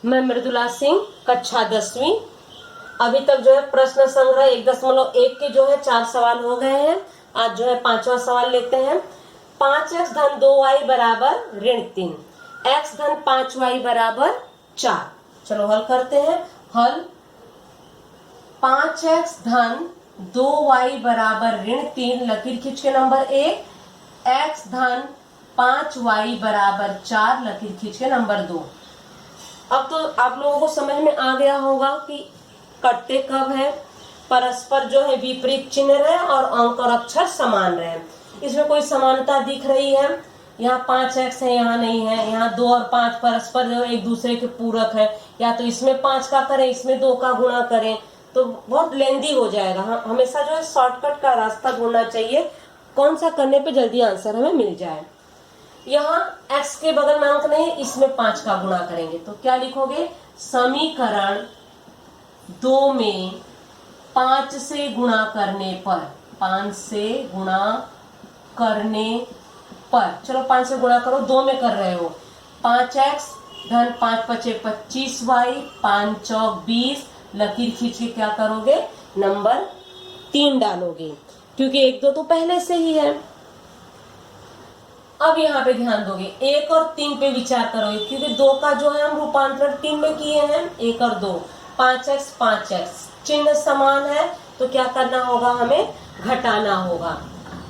मैं मृदुला सिंह, कक्षा 10वीं। अभी तक जो है प्रश्न संग्रह 1.1 के जो है 4 सवाल हो गए हैं। आज जो है 5वां सवाल लेते हैं। 5x धन 2y बराबर ऋण 3, x धन 5y बराबर 4। चलो हल करते हैं। हल 5x धन 2y बराबर ऋण 3, लकीर खींच के नंबर 1, x धन 5y बराबर 4, लकीर खींच के नंबर 2। अब तो आप लोगों को समझ में आ गया होगा कि कटते कब है, परस्पर जो है विपरीत चिन्ह रहे और अंक और अक्षर समान रहे। इसमें कोई समानता दिख रही है? यहाँ 5x है, यहाँ नहीं है। यहाँ 2 और 5 परस्पर जो एक दूसरे के पूरक है। या तो इसमें 5 का करें, इसमें 2 का गुणा करें, तो बहुत लेंदी हो जाएगा। हमेशा जो है शॉर्टकट का रास्ता ढूंढना चाहिए, कौन सा करने पे जल्दी आंसर हमें मिल जाए। यहाँ x के बगल में अंक नहीं, इसमें 5 का गुणा करेंगे तो क्या लिखोगे? समीकरण 2 में 5 से गुणा करने पर, 5 से गुणा करने पर, चलो 5 से गुणा करो, 2 में कर रहे हो। 5x धन 5 पचे 25y, 5 चौक 20, लकीर खींच के क्या करोगे? नंबर 3 डालोगे, क्योंकि 1 2 तो पहले से ही है। अब यहाँ पे ध्यान दोगे, 1 और 3 पे विचार करोगे, क्योंकि 2 का जो है हम रूपांतरण 3 में किए हैं, 1 और 2। 5x 5x, चिन्ह समान है तो क्या करना होगा? हमें घटाना होगा।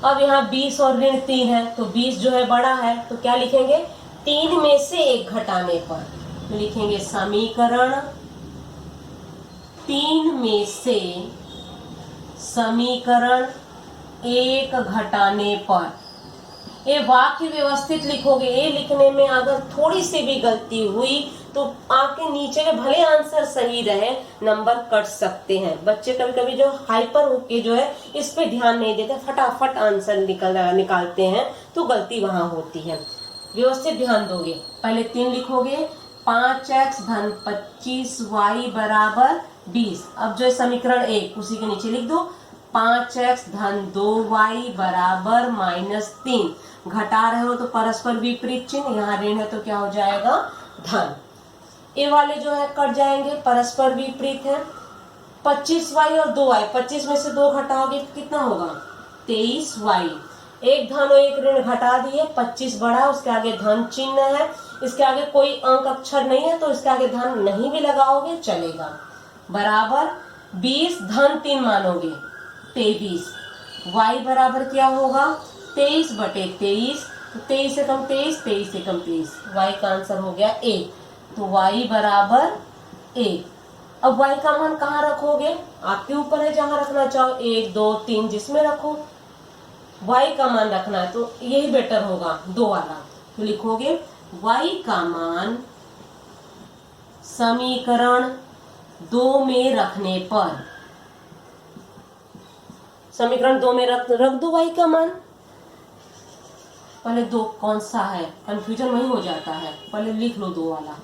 अब यहाँ 20 और ऋण 3 है, तो 20 जो है बड़ा है, तो क्या लिखेंगे? 3 में से 1 घटाने पर तो लिखेंगे समीकरण 3 में से समीकरण 1 घटाने पर। ये वाक्य व्यवस्थित लिखोगे। ये लिखने में अगर थोड़ी सी भी गलती हुई तो आपके नीचे के भले आंसर सही रहे, नंबर कट सकते हैं। बच्चे कभी कभी जो हाइपर होके जो है इस पे ध्यान नहीं देते, फटाफट आंसर निकालते हैं, तो गलती वहां होती है। व्यवस्थित ध्यान दोगे। पहले 3 लिखोगे, 5x धन 25y बराबर 20। अब जो है समीकरण 1 उसी के नीचे लिख दो, 5x धन 2y बराबर -3। घटा रहे हो तो परस्पर विपरीत चिन्ह, यहाँ ऋण है तो क्या हो जाएगा? धन। ये वाले जो है कट जाएंगे, परस्पर विपरीत है। 25y और 2y, 25 में से 2 घटाओगे तो कितना होगा? 23y। एक धन और एक ऋण घटा दिए, 25 बढ़ा, उसके आगे धन चिन्ह है, इसके आगे कोई अंक अक्षर नहीं है तो इसके आगे धन नहीं भी लगाओगे चलेगा। बराबर 20 धन 3 मानोगे 23। y बराबर क्या होगा? 23 बटे 23, 23 से कम 23, 23 से कम 23, y का आंसर हो गया 1। तो y बराबर 1। अब y का मान कहाँ रखोगे? आपके ऊपर है, जहां रखना चाहो, 1 2 3 जिसमें रखो। y का मान रखना है तो यही बेटर होगा, 2 वाला। तो लिखोगे y का मान समीकरण 2 में रखने पर, समीकरण 2 में रख दो y का मान। पहले 2 कौन सा है, कंफ्यूजन वही हो जाता है, पहले लिख लो 2 वाला।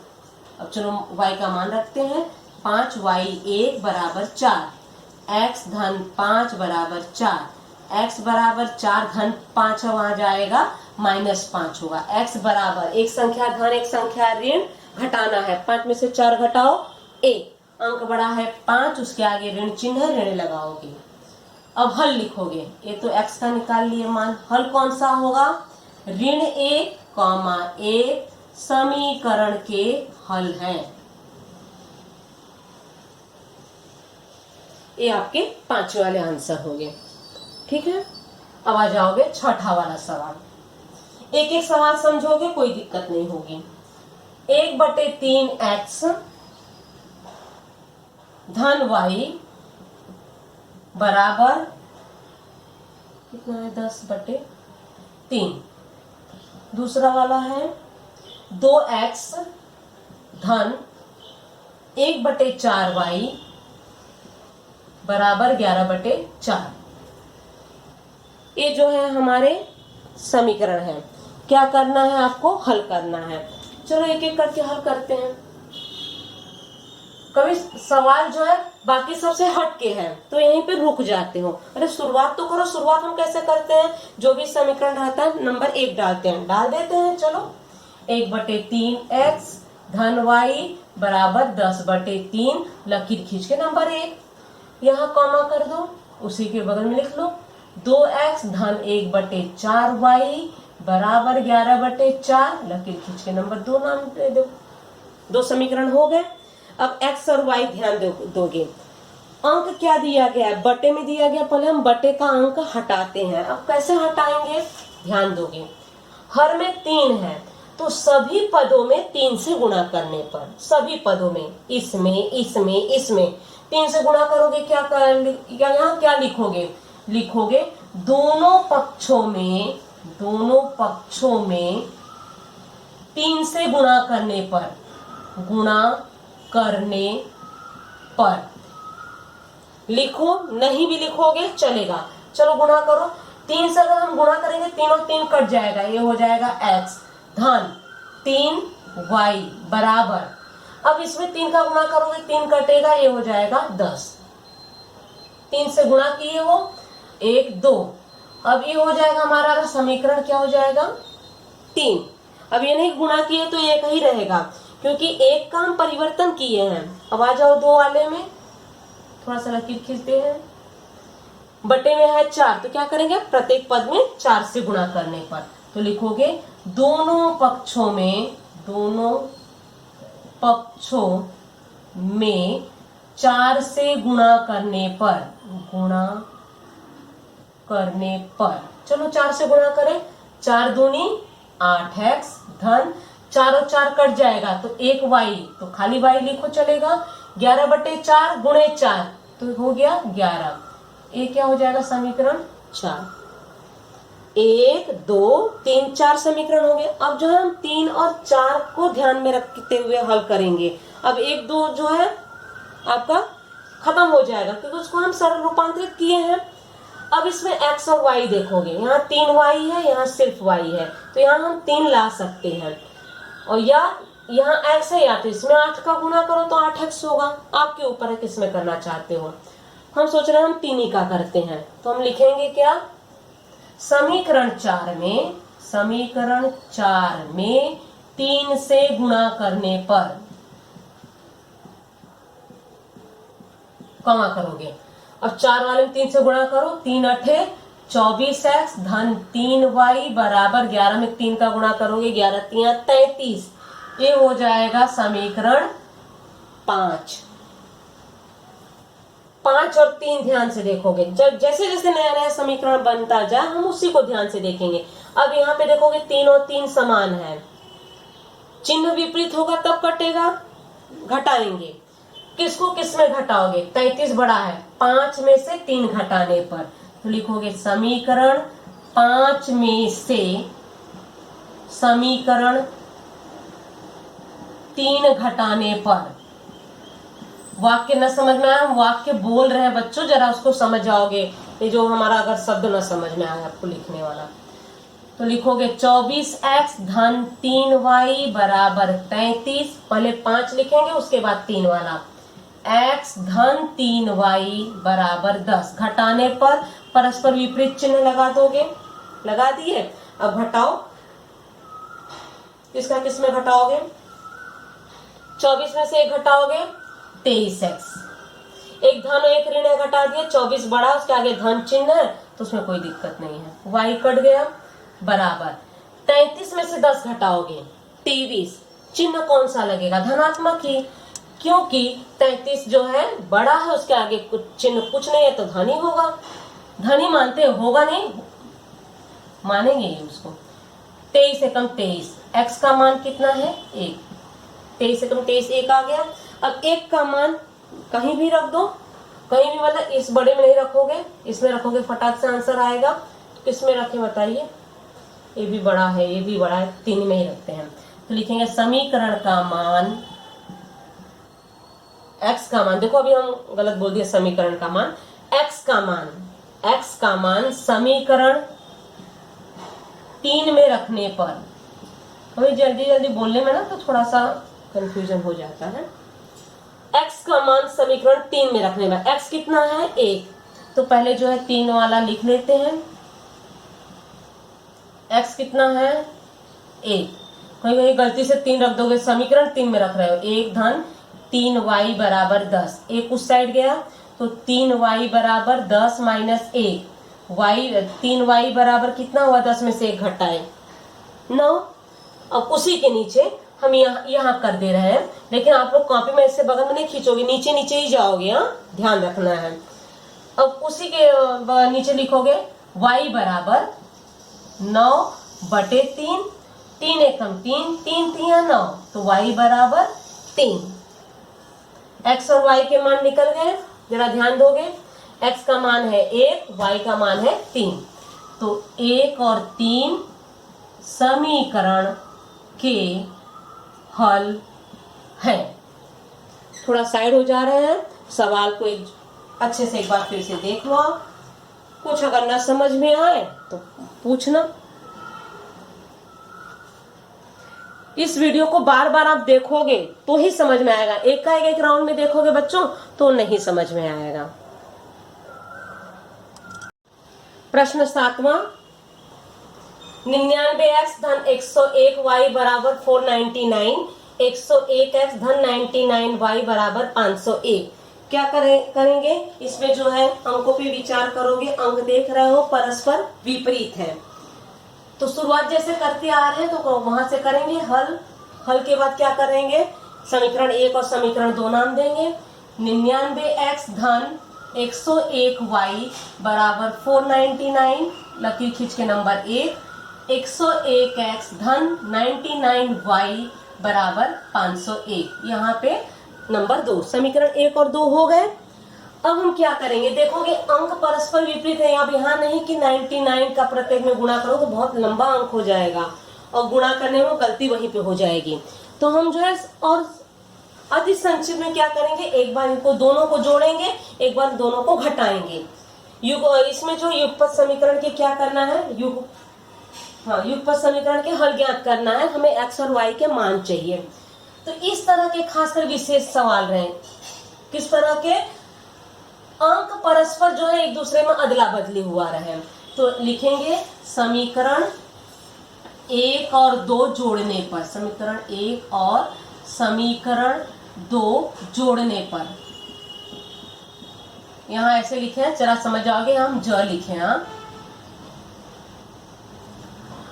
अब चलो y का मान रखते हैं, 5y1 बराबर 4, x धन 5 बराबर 4, x बराबर 4 धन 5 वहां जाएगा -5 होगा। x बराबर एक संख्या धन एक संख्या ऋण, घटाना है, 5 में से 4 घटाओ 1, अंक बड़ा है 5, उसके आगे ऋण चिन्ह है, ऋण लगाओगे। अब हल लिखोगे, ये तो x का निकाल लिए मान, हल कौन सा होगा? ऋण 1, समीकरण के हल हैं। ये आपके 5 वाले आंसर हो गए। ठीक है, अब आ जाओगे 6ठा वाला सवाल। एक एक सवाल समझोगे, कोई दिक्कत नहीं होगी। 1/3x धन y बराबर कितना है? 10/3। दूसरा वाला है 2x धन 1/4y बराबर 11/4। ये जो है हमारे समीकरण है। क्या करना है आपको? हल करना है। चलो एक एक करके हल करते हैं। कभी सवाल जो है बाकी सबसे हट के है तो यहीं पे रुक जाते हो, अरे शुरुआत तो करो। शुरुआत हम कैसे करते हैं? जो भी समीकरण रहता है नंबर 1 डालते हैं, डाल देते हैं। चलो 1/3x धन y बराबर 10/3, लकीर खींच के नंबर 1, यहाँ कॉमा कर दो, उसी के बगल में लिख लो 2x धन 1/4y बराबर 11/4, लकीर खींच के नंबर 2 नाम दे दो। 2 समीकरण हो गए। अब x और y ध्यान दोगे। अंक क्या दिया गया है, बटे में दिया गया, पहले हम बटे का अंक हटाते हैं। अब कैसे हटाएंगे, ध्यान दोगे। हर में 3 है तो सभी पदों में 3 से गुणा करने पर, सभी पदों में, इसमें 3 से गुणा करोगे, यहाँ क्या लिखोगे, लिखोगे दोनों पक्षों में 3 से गुणा करने पर लिखो, नहीं भी लिखोगे चलेगा। चलो गुणा करो, 3 से अगर हम गुणा करेंगे 3 और 3 कट जाएगा, ये हो जाएगा x धन 3y बराबर, अब इसमें 3 का गुणा करोगे 3 कटेगा, ये हो जाएगा 10। 3 से गुणा किए हो 1 2, अब ये हो जाएगा हमारा समीकरण, क्या हो जाएगा 3। अब ये नहीं गुणा किए तो एक ही रहेगा, क्योंकि एक का हम परिवर्तन किए हैं। अब आ जाओ 2 वाले में, थोड़ा सा लकीर खींचते हैं। बटे में है 4 तो क्या करेंगे, प्रत्येक पद में 4 से गुणा करने पर, तो लिखोगे दोनों पक्षों में 4 से गुणा करने पर, चलो 4 से गुणा करें, 4 दूनी 8x धन 4 और 4 कट जाएगा तो 1y, तो खाली y लिखो चलेगा, 11/4 गुणे 4 तो हो गया 11, ये क्या हो जाएगा समीकरण 4। 1 2 3 4 समीकरण हो गए। अब जो है हम 3 और 4 को ध्यान में रखते हुए हल करेंगे। अब 1 2 जो है आपका खत्म हो जाएगा, क्योंकि उसको हम सरल रूपांतरित किए हैं। अब इसमें x और y देखोगे, यहाँ 3y है, यहाँ सिर्फ y है, तो यहाँ हम 3 ला सकते हैं, और या यहाँ x है, या तो इसमें 8 का गुणा करो तो 8x होगा। आपके ऊपर है किसमें करना चाहते हो। हम सोच रहे हैं हम 3 ही का करते हैं, तो हम लिखेंगे क्या, समीकरण 4 में 3 से गुणा करने पर, कमा करोगे। अब 4 वाले में 3 से गुणा करो, 3 8 24x धन 3y बराबर 11 में 3 का गुणा करोगे, 11 3 33, ये हो जाएगा समीकरण 5। 5 और 3 ध्यान से देखोगे, जब जैसे जैसे नया नया समीकरण बनता जाए हम उसी को ध्यान से देखेंगे। अब यहाँ पे देखोगे 3 और 3 समान है, चिन्ह विपरीत होगा तब कटेगा, घटाएंगे, किसको किस में घटाओगे, 33 बड़ा है, 5 में से 3 घटाने पर, तो लिखोगे समीकरण 5 में से समीकरण 3 घटाने पर। वाक्य न समझ में आया, हम वाक्य बोल रहे हैं बच्चों, जरा उसको समझ जाओगे, ये जो हमारा अगर शब्द न समझ में आया आपको लिखने वाला, तो लिखोगे 24x धन 3y बराबर 33, पहले 5 लिखेंगे उसके बाद 3 वाला, x धन 3y बराबर 10, घटाने पर परस्पर विपरीत चिन्ह लगा दोगे, लगा दिए। अब घटाओ, किसका किस में घटाओगे, 24 में से 1 घटाओगे 23x, एक धन और एक ऋण घटा दिए, 24 बड़ा उसके आगे धन चिन्ह है तो उसमें कोई दिक्कत नहीं है, y कट गया बराबर 33 में से 10 घटाओगे 23, चिन्ह कौन सा लगेगा, धनात्मक ही, क्योंकि 33 जो है बड़ा है उसके आगे कुछ चिन्ह कुछ नहीं है तो धन ही होगा, धन ही मानते होगा नहीं, मानेंगे ही उसको। 23 से कम 23, x का मान कितना है 1, 23 से कम 23 1 आ गया। अब 1 का मान कहीं भी रख दो, कहीं भी मतलब इस बड़े में नहीं रखोगे, इसमें रखोगे फटाक से आंसर आएगा, किसमें रखें बताइए, ये भी बड़ा है ये भी बड़ा है, 3 में ही रखते हैं, तो लिखेंगे समीकरण का मान, x का मान, देखो अभी हम गलत बोल दिए, समीकरण का मान, x का मान समीकरण 3 में रखने पर, कभी जल्दी जल्दी बोलने में ना तो थोड़ा सा कंफ्यूजन हो जाता है। x का मान समीकरण 3 में रखने पर, x कितना है 1, तो पहले जो है 3 वाला लिख लेते हैं, x कितना है 1, कहीं कहीं गलती से 3 रख दोगे, समीकरण 3 में रख रहे हो, 1 धन 3y बराबर 10, एक उस साइड गया तो 3y बराबर 10 माइनस 1, y 3y बराबर कितना हुआ, 10 में से 1 घटाए 9। अब उसी के नीचे हम यहाँ कर दे रहे हैं, लेकिन आप लोग कॉपी में इससे बगल में नहीं खींचोगे, नीचे नीचे ही जाओगे, ध्यान रखना है। अब उसी के नीचे लिखोगे y बराबर 9 बटे 3, 3 एकम 3, 3 3 9, तो y बराबर 3। x और y के मान निकल गए, जरा ध्यान दोगे, x का मान है 1, y का मान है 3, तो 1 और 3 समीकरण के हल है। थोड़ा साइड हो जा रहे हैं, सवाल को एक अच्छे से एक बार फिर से देख लो आप, कुछ अगर ना समझ में आए तो पूछना। इस वीडियो को बार बार आप देखोगे तो ही समझ में आएगा, एक का एक राउंड में देखोगे बच्चों तो नहीं समझ में आएगा। प्रश्न 7वां, 99x धन 101y बराबर 499, 101x धन 99y बराबर 501। क्या करेंगे इसमें जो है अंकों पे विचार करोगे, अंक देख रहे हो परस्पर विपरीत है, तो शुरुआत जैसे करते आ रहे हैं तो वहां से करेंगे हल। हल के बाद क्या करेंगे, समीकरण 1 और समीकरण 2 नाम देंगे। 99x धन 101y बराबर 499, लकीर खींच के नंबर 1, 101x धन 99y बराबर 501, यहाँ पे नंबर 2, समीकरण 1 और 2 हो गए। अब हम क्या करेंगे, देखोगे अंक परस्पर विपरीत है, अब यहाँ नहीं कि 99 का प्रत्येक में गुणा करो तो बहुत लंबा अंक हो जाएगा और गुणा करने में गलती वहीं पे हो जाएगी, तो हम जो है और अति संक्षिप्त में क्या करेंगे, एक बार इनको दोनों को जोड़ेंगे, एक बार दोनों को घटाएंगे। इसमें जो युगपत समीकरण के क्या करना है, युगपत समीकरण के हल ज्ञात करना है, हमें x और y के मान चाहिए। तो इस तरह के खासकर विशेष सवाल रहे, किस तरह के अंक परस्पर जो है एक दूसरे में अदला बदली हुआ रहे, तो लिखेंगे समीकरण 1 और 2 जोड़ने पर, समीकरण 1 और समीकरण 2 जोड़ने पर, यहाँ ऐसे लिखे हैं, जरा समझ जाओगे, हम ज लिखे हैं,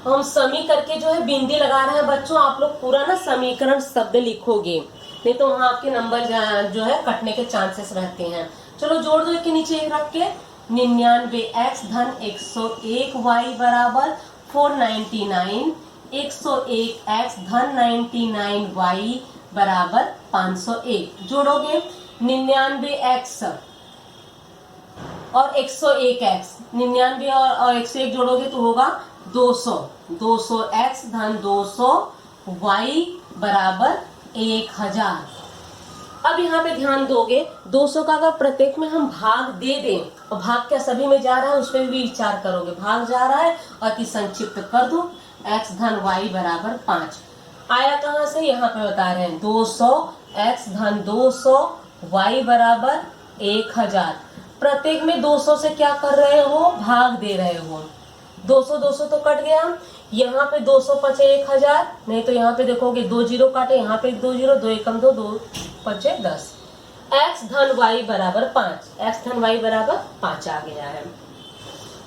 हम समी करके जो है बिंदी लगा रहे हैं बच्चों, आप लोग पूरा ना समीकरण शब्द लिखोगे, नहीं तो वहां आपके नंबर जो है कटने के चांसेस रहते हैं। चलो जोड़ दो, एक के नीचे एक रख के, 99x धन 101y बराबर 499, 101x धन 99y बराबर 501, जोड़ोगे 99x और 101x, 99 और 101 जोड़ोगे तो होगा 200, 200x धन 200y बराबर 1000। अब यहाँ पे ध्यान दोगे, 200 का अगर प्रत्येक में हम भाग दे दें और भाग क्या सभी में जा रहा है उस पर भी विचार करोगे, भाग जा रहा है, अति संक्षिप्त कर दो, x धन y बराबर 5 आया कहाँ से, यहाँ पे बता रहे हैं 200 x धन 200 y बराबर 1000। प्रत्येक में 200 से क्या कर रहे हो, भाग दे रहे हो, 200 200 तो कट गया, यहाँ पे 200 पचे 1000, नहीं तो यहाँ पे देखोगे 2 जीरो काटे, यहाँ पे 2 जीरो, 2 एकम 2, 2 पचे 10, x धन y बराबर 5, x धन y बराबर 5 आ गया है।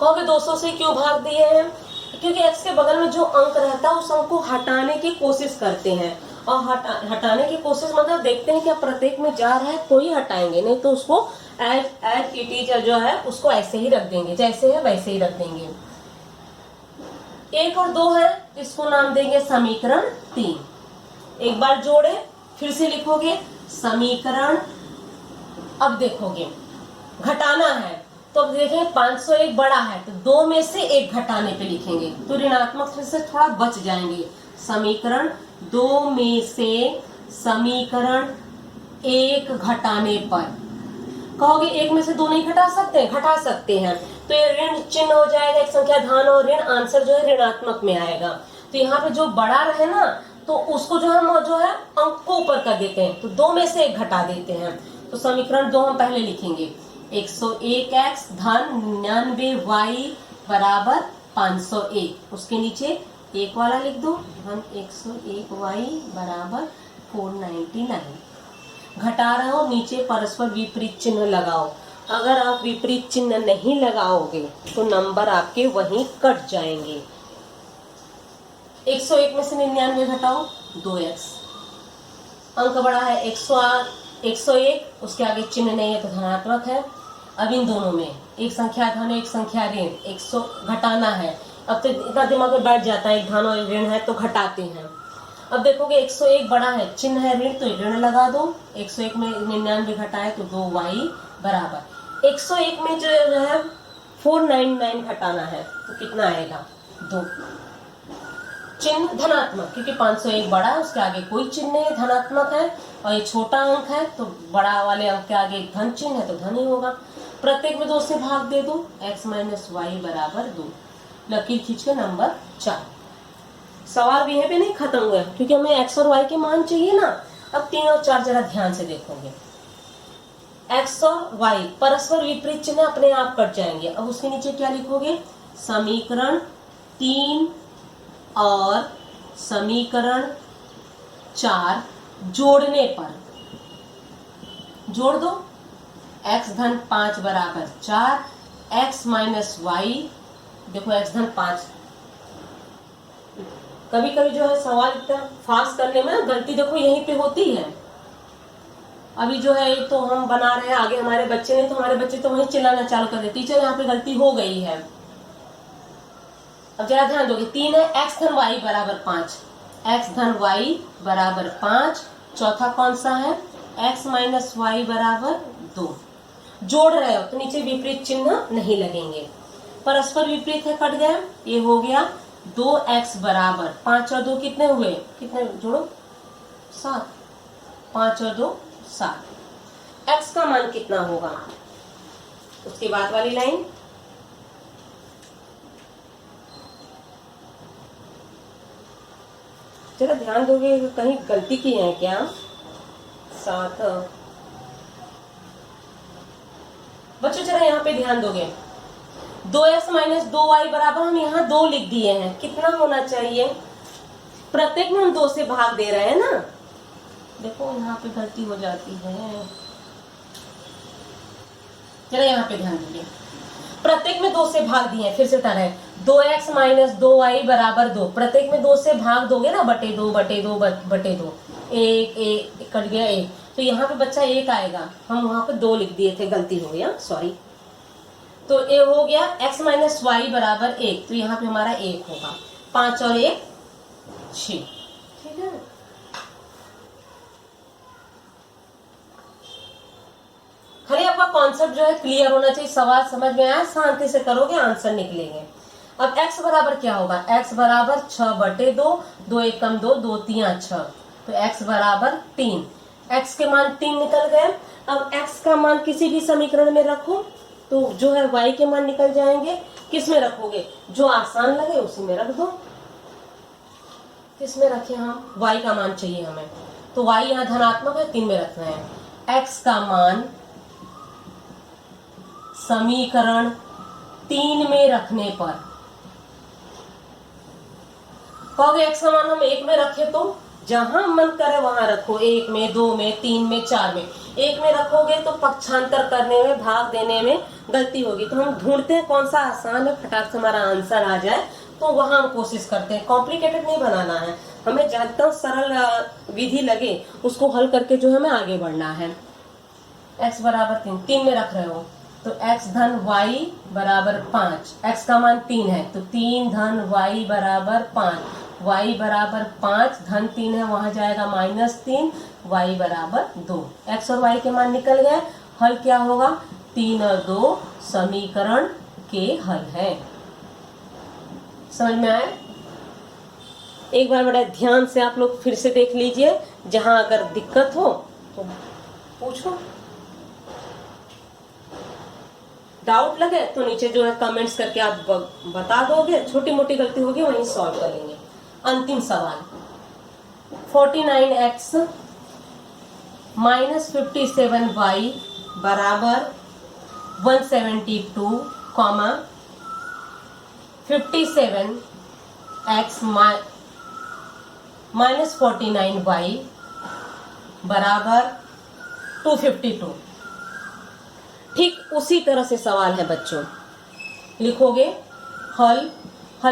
कहोगे 200 से क्यों भाग दिए हैं, क्योंकि x के बगल में जो अंक रहता है उस अंक को हटाने की कोशिश करते हैं, और हटाने की कोशिश मतलब देखते हैं कि प्रत्येक में जा रहा है तो ही हटाएंगे, नहीं तो उसको एज इट इज जो है उसको ऐसे ही रख देंगे, जैसे है वैसे ही रख देंगे। 1 और 2 है, इसको नाम देंगे समीकरण 3। एक बार जोड़े, फिर से लिखोगे समीकरण, अब देखोगे घटाना है तो अब देखेंगे 501 बड़ा है तो 2 में से 1 घटाने पे लिखेंगे, तो ऋणात्मक से थोड़ा बच जाएंगे। समीकरण 2 में से समीकरण 1 घटाने पर, कहोगे 1 में से 2 नहीं घटा सकते, घटा सकते हैं, तो ये ऋण चिन्ह हो जाएगा, एक संख्या धन और ऋण, आंसर जो है ऋणात्मक में आएगा। तो यहाँ पे जो बड़ा रहे ना तो उसको जो हम जो है अंक को ऊपर कर देते हैं, तो 2 में से 1 घटा देते हैं, तो समीकरण 2 हम पहले लिखेंगे 101x धन 99y बराबर 501, उसके नीचे एक वाला लिख दो, धन 101y बराबर 499। घटा रहे हो, नीचे परस्पर विपरीत चिन्ह लगाओ। अगर आप विपरीत चिन्ह नहीं लगाओगे तो नंबर आपके वहीं कट जाएंगे। 101 में से 99 घटाओ, 2x। अंक बड़ा है 101, उसके आगे चिन्ह नहीं है तो धनात्मक है। अब इन दोनों में एक संख्या धन एक संख्या ऋण, 100 घटाना है। अब तो इतना दिमाग में बैठ जाता है, एक धन और ऋण है तो घटाते हैं। अब देखोगे 101 बड़ा है, चिन्ह है ऋण तो ऋण लगा दो। 101 में 99 घटाए तो 2y बराबर 101 में जो है 499 घटाना है तो कितना आएगा, 2। चिन्ह धनात्मक, क्योंकि 501 बड़ा है, उसके आगे कोई चिन्ह नहीं है, धनात्मक है। और ये छोटा अंक है तो बड़ा वाले अंक के आगे धन चिन्ह है तो धन ही होगा। प्रत्येक में 2 से भाग दे दो, x माइनस वाई बराबर 2। लकीर खींच के नंबर 4। सवाल भी यहीं पे नहीं खत्म हुआ, क्योंकि हमें x और y के मान चाहिए ना। अब 3 और 4 जरा ध्यान से देखोगे। x और y परस्पर विपरीत चिन्ह अपने आप कट जाएंगे। अब उसके नीचे क्या लिखोगे, समीकरण 3 और समीकरण 4 जोड़ने पर जोड़ दो। x धन 5 बराबर 4, x माइनस वाई, देखो x धन 5। कभी कभी जो है सवाल इतना फास्ट करने में गलती देखो यहीं पे होती है। अभी जो है तो हम बना रहे हैं, आगे हमारे बच्चे ने तो हमारे बच्चे तो वहीं चिल्लाना चालू कर दे, टीचर यहाँ पे गलती हो गई है। अब जरा ध्यान दोगे, 3 है x धन y बराबर 5, x धन y बराबर 5। चौथा कौन सा है, x माइनस वाई बराबर 2। जोड़ रहे हो तो नीचे विपरीत चिन्ह नहीं लगेंगे। परस्पर विपरीत है, कट गया। ये हो गया 2x बराबर 5 और 2 कितने हुए, कितने जोड़ो, 7। 5 और 2 7। x का मान कितना होगा, उसके बाद वाली लाइन। जरा ध्यान दोगे, कहीं गलती की है क्या। 7 बच्चों जरा यहाँ पे ध्यान दोगे, 2x माइनस 2y बराबर हम यहाँ 2 लिख दिए हैं। कितना होना चाहिए, प्रत्येक में हम 2 से भाग दे रहे हैं ना। देखो यहाँ पे गलती हो जाती है, जरा यहाँ पे ध्यान दीजिए। प्रत्येक में 2 से भाग दिए, फिर से बता रहे हैं 2x माइनस 2y बराबर 2। प्रत्येक में 2 से भाग दोगे ना, बटे 2 बटे 2 बटे 2, एक कट गया 1, तो यहाँ पे बच्चा 1 आएगा। हम वहां पे 2 लिख दिए थे, गलती हो गया, सॉरी। तो ये हो गया x माइनस वाई बराबर 1, तो यहाँ पे हमारा 1 होगा। 5 और 1 6, ठीक है। खाली आपका कॉन्सेप्ट जो है क्लियर होना चाहिए, सवाल समझ में आया, शांति से करोगे आंसर निकलेंगे। अब x बराबर क्या होगा, x बराबर 6 बटे 2, 2 1 कम 2, 2 3 6, तो x बराबर 3। x के मान 3 निकल गए। अब x का मान किसी भी समीकरण में रखो तो जो है y के मान निकल जाएंगे। किस में रखोगे, जो आसान लगे उसी में रख दो। किस में रखे हम, y का मान चाहिए हमें, तो y यहाँ धनात्मक है, 3 में रखना है। x का मान समीकरण 3 में रखने पर, कहोगे x का मान हम 1 में रखे तो जहां मन करे वहां रखो, 1 में 2 में 3 में 4 में। 1 में रखोगे तो पक्षांतर करने में, भाग देने में गलती होगी। तो हम ढूंढते हैं कौन सा आसान है, फटाक से हमारा आंसर आ जाए, तो वहां हम कोशिश करते हैं। कॉम्प्लिकेटेड नहीं बनाना है हमें, जहां सरल विधि लगे उसको हल करके जो हमें आगे बढ़ना है। x बराबर 3 में रख रहे हो तो x धन y बराबर 5, x का मान 3 है तो 3 धन y बराबर 5, y बराबर 5, धन 3 है वहां जाएगा -3, y बराबर 2। x और y के मान निकल गए। हल क्या होगा, 3 और 2 समीकरण के हल है। समझ में आया। एक बार बड़ा ध्यान से आप लोग फिर से देख लीजिए, जहां अगर दिक्कत हो तो पूछो, डाउट लगे तो नीचे जो है कमेंट्स करके आप बता दोगे। छोटी मोटी गलती होगी वहीं सॉल्व कर लेंगे। अंतिम सवाल, 49x माइनस 57y बराबर 172, 57 एक्स माइनस 49y बराबर 252। ठीक उसी तरह से सवाल है बच्चों, लिखोगे हल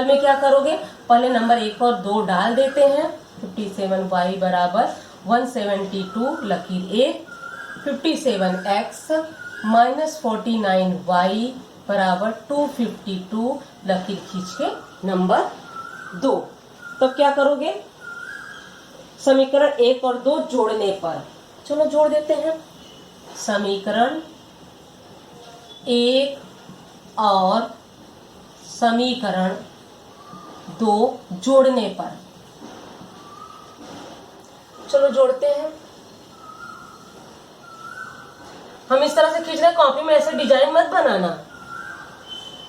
में क्या करोगे, पहले नंबर 1 और 2 डाल देते हैं। 57y बराबर 172 लकीर ए, 57x माइनस 49y बराबर 252 लकीर खींच के नंबर 2। तब क्या करोगे, समीकरण 1 और 2 जोड़ने पर, चलो जोड़ देते हैं। समीकरण 1 और समीकरण 2 जोड़ने पर, चलो जोड़ते हैं। हम इस तरह से खींच रहे हैं, कॉपी में ऐसे डिजाइन मत बनाना।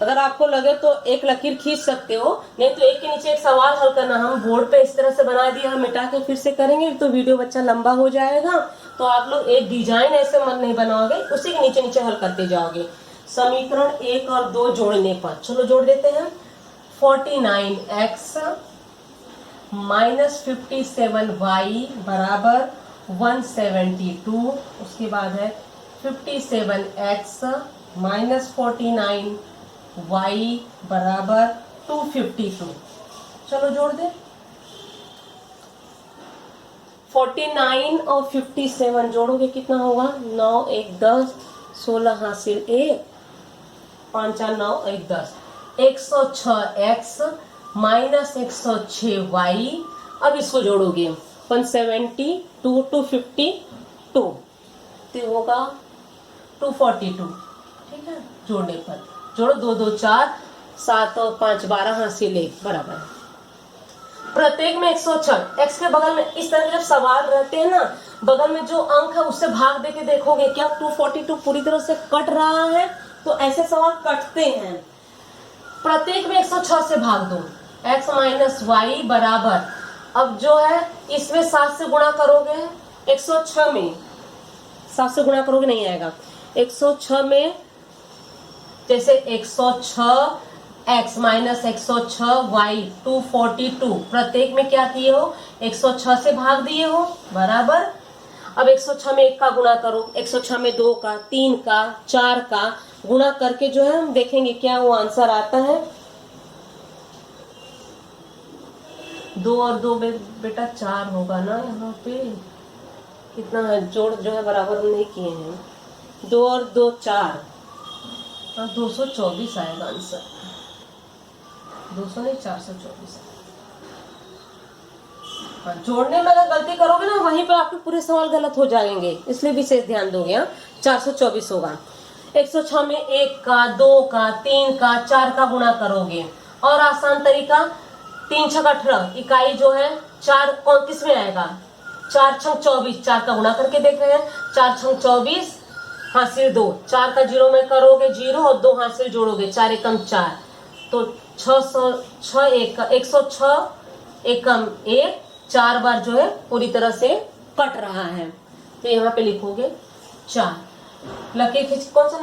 अगर आपको लगे तो एक लकीर खींच सकते हो, नहीं तो एक के नीचे एक सवाल हल करना। हम बोर्ड पे इस तरह से बना दिया, हम मिटा के फिर से करेंगे तो वीडियो बच्चा लंबा हो जाएगा। तो आप लोग एक डिजाइन ऐसे मन नहीं बनाओगे, उसी के नीचे नीचे हल करते जाओगे। समीकरण 1 और 2 जोड़ने पर, चलो जोड़ देते हैं। 49x माइनस 57y बराबर 172। उसके बाद है 57x माइनस 49y बराबर 252। चलो जोड़ दे। 49 और 57 जोड़ोगे कितना होगा, 9 1 10, 16 हासिल 1, 5 4 9 1 10, 106x माइनस 106y। अब इसको जोड़ोगे 172 252 तो होगा 242। ठीक है, जोड़ने पर जोड़ो 2 2 4, 7 और 5 12 हासिल 1 बराबर। प्रत्येक में 106, एक्स के बगल में इस तरह के जब सवाल रहते हैं ना, बगल में जो अंक है उससे भाग देके देखोगे क्या 242 पूरी तरह से कट रहा है। तो ऐसे सवाल कटते हैं। प्रत्येक में 106 से भाग दो, x माइनस वाई बराबर, अब जो है इसमें 7 से गुणा करोगे, 106 में 7 से गुणा करोगे नहीं आएगा। 106 में जैसे 106 x माइनस 106 y 242, प्रत्येक में क्या किए हो, 106 से भाग दिए हो बराबर। अब 106 में 1 का गुणा करो, 106 में 2 का, 3 का, 4 का गुणा करके जो है हम देखेंगे क्या वो आंसर आता है। 2 और 2 बेटा 4 होगा ना, यहाँ पे कितना है, जोड़ जो है बराबर नहीं किए हैं। 2 और 2 4, 224 आएगा आंसर। 200 नहीं 424। जोड़ने में अगर गलती करोगे ना, वहीं पे आपके पूरे सवाल गलत हो जाएंगे, इसलिए विशेष ध्यान दोगे। 424 होगा। 106 में 1 का, 2 का, 3 का, 4 का गुणा करोगे। और आसान तरीका, 3 छक 18, इकाई जो है 4 29 में आएगा। 4 छक 24, 4 का गुणा करके देख रहे हैं। 4 छक 24 हासिल 2, 4 का 0 में करोगे 0 और 2 हासिल जोड़ोगे, 4 एकम 4, तो 606 106 एकम 1, 4 बार जो है पूरी तरह से कट रहा है। तो यहाँ पे लिखोगे 4, लकीर खींच कौन सा।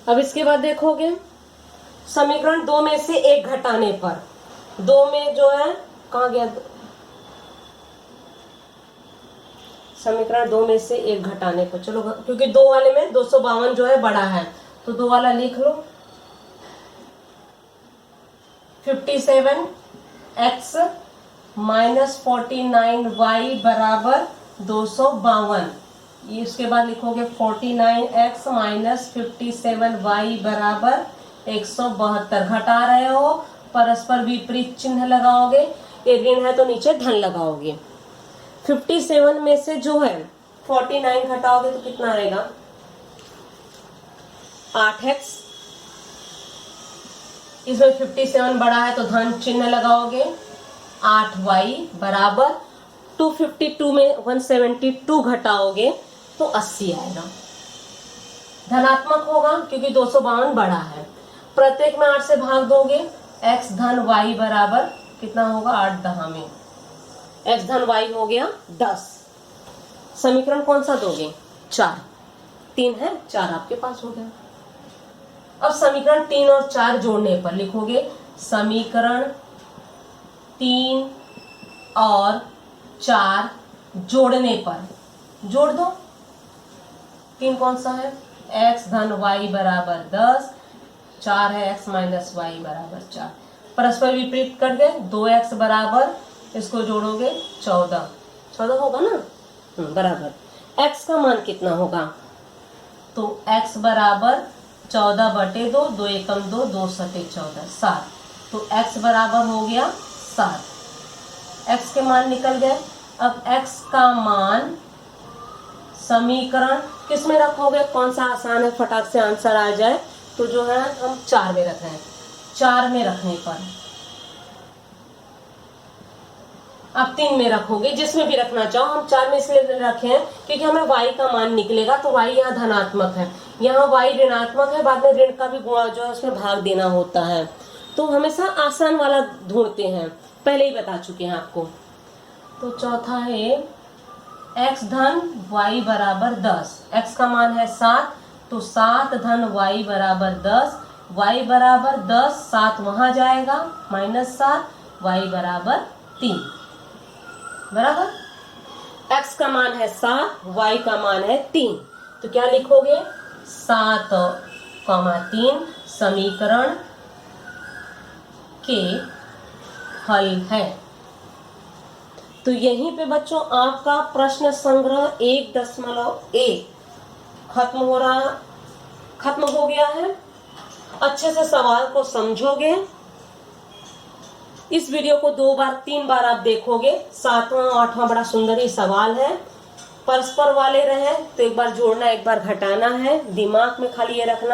अब इसके बाद देखोगे समीकरण 2 में से 1 घटाने पर, 2 में जो है कहाँ गया, समीकरण 2 में से 1 घटाने पर, चलो क्योंकि 2 वाले में 252 जो है बड़ा है तो 2 वाला लिख लो। 57x माइनस 49y बराबर 252। इसके बाद लिखोगे 49x माइनस 57y बराबर 172। घटा रहे हो, परस्पर विपरीत चिन्ह लगाओगे, ये ऋण है तो नीचे धन लगाओगे। 57 में से जो है 49 घटाओगे तो कितना आएगा, 8x। इसमें 57 बड़ा है तो धन चिन्ह लगाओगे, 8y बराबर 252 में 172 घटाओगे तो 80 आएगा। धनात्मक होगा क्योंकि 252 बड़ा है। प्रत्येक में 8 से भाग दोगे, x धन y बराबर कितना होगा, 8 10 में x धन y हो गया 10। समीकरण कौन सा दोगे, 4, 3 है 4 आपके पास हो गया। अब समीकरण 3 और 4 जोड़ने पर लिखोगे समीकरण 3 और 4 जोड़ने पर, जोड़ दो। 3 कौन सा है, x धन y बराबर 10, 4 है x माइनस वाई बराबर 4। परस्पर विपरीत कर दे, 2x बराबर, इसको जोड़ोगे 14, 14 होगा ना, बराबर। x का मान कितना होगा, तो x बराबर 14 बटे 2, 2 एकम 2, 2 सते 14, 7। तो x बराबर हो गया 7। x के मान निकल गए। अब x का मान समीकरण किस में रखोगे, कौन सा आसान है, फटाक से आंसर आ जाए, तो जो है हम 4 में रख रहे हैं। 4 में रखने पर आप 3 में रखोगे, जिसमें भी रखना चाहो। हम 4 में इसलिए रखे हैं क्योंकि हमें y का मान निकलेगा, तो y यहाँ धनात्मक है, यहाँ y ऋणात्मक है, बाद में ऋण का भी गुणा जो है उसमें भाग देना होता है। तो हमेशा आसान वाला ढूंढते हैं, पहले ही बता चुके हैं आपको। तो चौथा है x धन y बराबर 10, x का मान है 7, तो 7 धन y बराबर 10, y बराबर 10, 7 वहां जाएगा, -7, y बराबर 3, बराबर। x का मान है 7, y का मान है 3, तो क्या लिखोगे, 7,3 समीकरण के हल है। तो यहीं पे बच्चों आपका प्रश्न संग्रह 1.1 खत्म हो गया है। अच्छे से सवाल को समझोगे, इस वीडियो को 2 बार 3 बार आप देखोगे। 7वां 8वां बड़ा सुंदर ही सवाल है, परस्पर वाले रहे तो एक बार जोड़ना एक बार घटाना है, दिमाग में खाली ये रखना।